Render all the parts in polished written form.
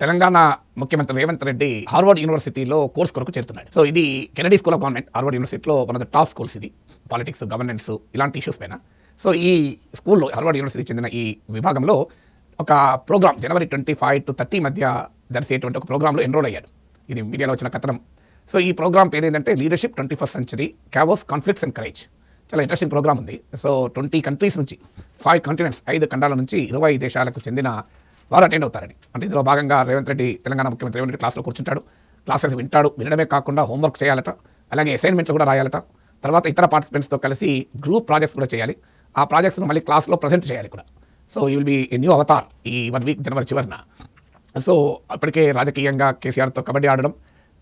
తెలంగాణ ముఖ్యమంత్రి రేవంత్ రెడ్డి హార్వర్డ్ యూనివర్సిటీలో కోర్స్ కొరకు చేరుతున్నాడు. సో ఇది Kennedy school of government, Harvard యూనివర్సిటీలో one of the top schools. ఇది పాలిటిక్స్, గవర్నెన్స్ ఇలాంటి ఇష్యూస్ పైన. సో ఈ స్కూల్లో, హార్వర్డ్ యూనివర్సిటీకి చెందిన ఈ విభాగంలో ఒక ప్రోగ్రామ్ జనవరి 25 to 30 మధ్య జరిసేటువంటి ఒక ప్రోగ్రాంలో ఎన్రోల్ అయ్యాడు. ఇది మీడియాలో వచ్చిన కథనం. సో ఈ ప్రోగ్రామ్ పేరు ఏంటంటే leadership 21st Century chaos conflicts and courage. చాలా ఇంట్రెస్టింగ్ ప్రోగ్రామ్ ఉంది. సో 20 కంట్రీస్ నుంచి, 5 కాంటినెంట్స్, 5 ఖండాల నుంచి 20 దేశాలకు చెందిన వారు అటెండ్ అవుతారని. అంటే ఇందులో భాగంగా రేవంత్ రెడ్డి, తెలంగాణ ముఖ్యమంత్రి రేవంత్ రెడ్డి క్లాస్లో కూర్చుంటాడు. క్లాసెస్ వింటాడు. వినడమే కాకుండా హోంవర్క్ చేయాలట, అలాగే అసైన్మెంట్లు కూడా రాయాలట. తర్వాత ఇతర పార్టిసిపెంట్స్తో కలిసి గ్రూప్ ప్రాజెక్ట్స్ కూడా చేయాలి. ఆ ప్రాజెక్ట్స్ను మళ్ళీ క్లాస్లో ప్రజెంట్ చేయాలి కూడా. So you will be a new Avatar ఈ 1 వీక్ జనవరి చివరిన. సో అప్పటికే రాజకీయంగా కేసీఆర్తో కబడ్డీ ఆడడం,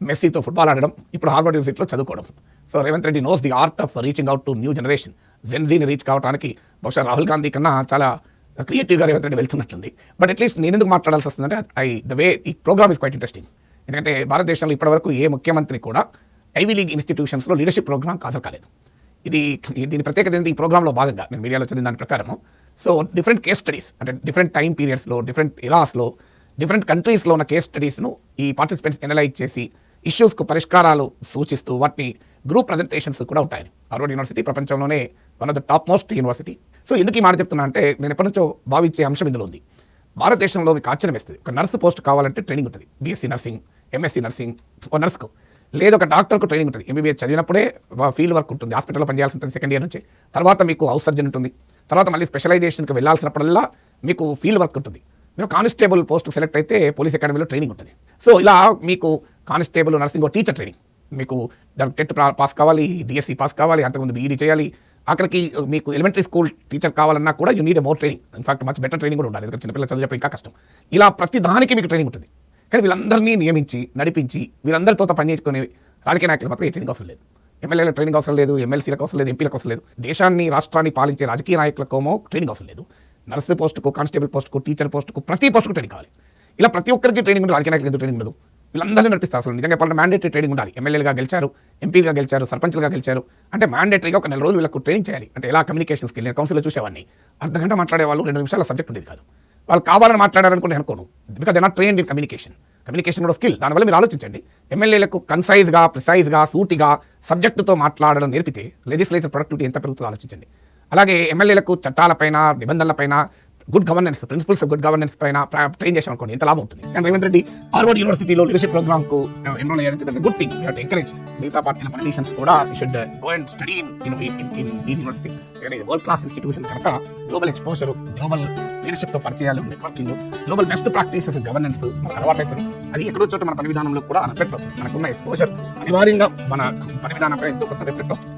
మెస్సీతో ఫుట్బాల్ ఆడడం, ఇప్పుడు హార్వర్డ్ యూనివర్సిటీలో చదువుకోవడం. So Revanth Reddy knows the art of reaching out to new generation. జెన్జీని రీచ్ కావడానికి బహుశా రాహుల్ గాంధీ కన్నా చాలా క్రియేటివ్గా రేవంత్ రెడ్డి వెళ్తున్నట్లుంది. బట్ అట్లీస్ట్ నేను ఎందుకు మాట్లాడాల్సి వస్తుందంటే ద వే ఈ ప్రోగ్రామ్ ఇస్ క్వైట్ ఇంట్రెస్టింగ్. ఎందుకంటే భారతదేశంలో ఇప్పటివరకు ఏ ముఖ్యమంత్రి కూడా ఐవీ లీగ్ ఇన్స్టిట్యూషన్స్లో లీడర్షిప్ ప్రోగ్రామ్ హాజరు కాలేదు. దీని ప్రత్యేకత ఏంటి? ఈ ప్రోగ్రాంలో భాగంగా నేను మీడియాలో చదివిన దాని ప్రకారము, సో డిఫరెంట్ కేస్ స్టడీస్, అంటే డిఫరెంట్ టైం పీరియడ్స్లో, డిఫరెంట్ ఇరాస్లో, డిఫరెంట్ కంట్రీస్లో ఉన్న కేస్ స్టడీస్ను ఈ పార్టిసిపెంట్స్ ఎనలైజ్ చేసి ఇష్యూస్కు పరిష్కారాలు సూచిస్తూ వాటిని గ్రూప్ ప్రజెంటేషన్స్ కూడా ఉంటాయని. హార్వర్డ్ యూనివర్సిటీ ప్రపంచంలోనే one of the top most university. So ఎందుకు ఈ మాట చెప్తున్నా అంటే, నేను ఎప్పటి నుంచో భావించే అంశం ఇందులో ఉంది. భారతదేశంలో మీకు ఆశ్చర్యం వేస్తుంది. ఒక నర్సు పోస్ట్ కావాలంటే ట్రైనింగ్ ఉంటుంది. బీఎస్సీ నర్సింగ్, ఎంఎస్సీ నర్సింగ్, ఒక నర్స్కు, లేదా ఒక డాక్టర్కు ట్రైనింగ్ ఉంటుంది. ఎంబీబీఎస్ చదివినప్పుడే ఫీల్డ్ వర్క్ ఉంటుంది, హాస్పిటల్లో పనిచేయాల్సి ఉంటుంది సెకండ్ ఇయర్ నుంచి. తర్వాత మీకు హౌస్ సర్జన్ ఉంటుంది. తర్వాత మళ్ళీ స్పెషలైజేషన్కి వెళ్ళాల్సినప్పుడల్లా మీకు ఫీల్డ్ వర్క్ ఉంటుంది. మీరు కానిస్టేబుల్ పోస్ట్ సెలెక్ట్ అయితే పోలీస్ అకాడమీలో ట్రైనింగ్ ఉంటుంది. సో ఇలా మీకు కానిస్టేబుల్, నర్సింగ్, టీచర్ ట్రైనింగ్, మీకు టెట్ పాస్ కావాలి, డిఎస్సీ పాస్ కావాలి, అంతకుముందు బీఈడీ చేయాలి. అక్కడికి మీకు ఎలిమెంటరీ స్కూల్ టీచర్ కావాలన్నా కూడా you need more training. In fact much better training కూడా ఉండాలి, ఎందుకంటే చిన్నపిల్లలు చదువు చెప్పి ఇంకా కష్టం. ఇలా ప్రతి దానికి మీకు ట్రైనింగ్ ఉంటుంది. కానీ వీళ్ళందరినీ నియమించి, నడిపించి, వీళ్ళందరితో పనిచేసుకునే రాజకీయ నాయకులు మాత్రం ఏ ట్రైనింగ్ అవసరం లేదు. ఎమ్మెల్యేలకు ట్రైనింగ్ అవసరం లేదు, ఎమ్మెల్సీలకు అవసరం లేదు, ఎంపీలకు అవసరం లేదు. దేశాన్ని, రాష్ట్రాన్ని పాలించే రాజకీయ నాయకులకోమో ట్రైనింగ్ అవసరం లేదు. నర్సు పోస్టుకు, కానిస్టేబుల్ పోస్టుకు, టీచర్ పోస్టుకు, ప్రతి పోస్టుకు ట్రైనింగ్ కావాలి. ఇలా ప్రతి ఒక్కరికి ట్రైనింగ్ ఉంటుంది. రాజకీయ నాయకులు ఎందుకు ట్రైనింగ్ ఉండదు? వీళ్ళందరినీ నడిపిస్తారు. అసలు నిజంగా చెప్పాలంటే మ్యాండేటరీ ట్రైనింగ్ ఉండాలి. ఎమ్మెల్యేలుగా గెలిచారు, ఎంపీగా గెలిచారు, సర్పంచ్లుగా గెలిచారు అంటే మ్యాండేటరీగా ఒక 4 రోజులు వీళ్ళకు ట్రైనింగ్ చేయాలి. అంటే ఎలా కమ్యూనికేషన్ స్కిల్, నేను కౌన్సిల్లో చూసేవాడిని, అర్ధగంట మాట్లాడేవాళ్ళు, 2 నిమిషాల సబ్జెక్ట్ ఉండేది కాదు. వాళ్ళు కావాలని మాట్లాడారనుకుంటే అనుకోను, because they not trained in communication. Communication కూడా స్కిల్. దానివల్ల మీరు ఆలోచించండి, ఎమ్మెల్యేలకు కన్సైజ్గా, ప్రిసైజ్గా, సూటిగా సబ్జెక్టుతో మాట్లాడడం నేర్పితే లెజిస్లేటివ్ ప్రొడక్టివిటీ ఎంత పెరుగుతుందో ఆలోచించండి. అలాగే ఎమ్మెల్యేలకు చట్టాలపైన, నిబంధనలపైన, good governance, principles of good governance పైన ట్రైన్ చేసాం అనుకోండి, ఎంత లాభం ఉంటుంది. కానీ రేవంత్ రెడ్డి హార్వర్డ్ యూనివర్సిటీలో లీడర్షిప్ ప్రోగ్రామ్కు ఎన్రోల్ అయ్యారంటే that's a good thing. You have to encourage మిగతా పార్టీల పొలిటీషియన్స్ కూడా you should go and study in these university. World class institution కనుక గ్లోబల్ ఎక్స్పోజర్, గ్లోబల్ లీడర్షిప్తో పరిచయాలు, networking, global best practices governance మనకు అలవాటైపోయింది. అది ఎక్కడో చోట మన పని విధానంలో కూడా రిఫ్లెక్ట్ అవుతుంది. మనకున్న ఎక్స్పోజర్ అనివార్యంగా మన పని విధానంపై ఎంతో కొంత రిఫ్లెక్ట్ అవుతుంది.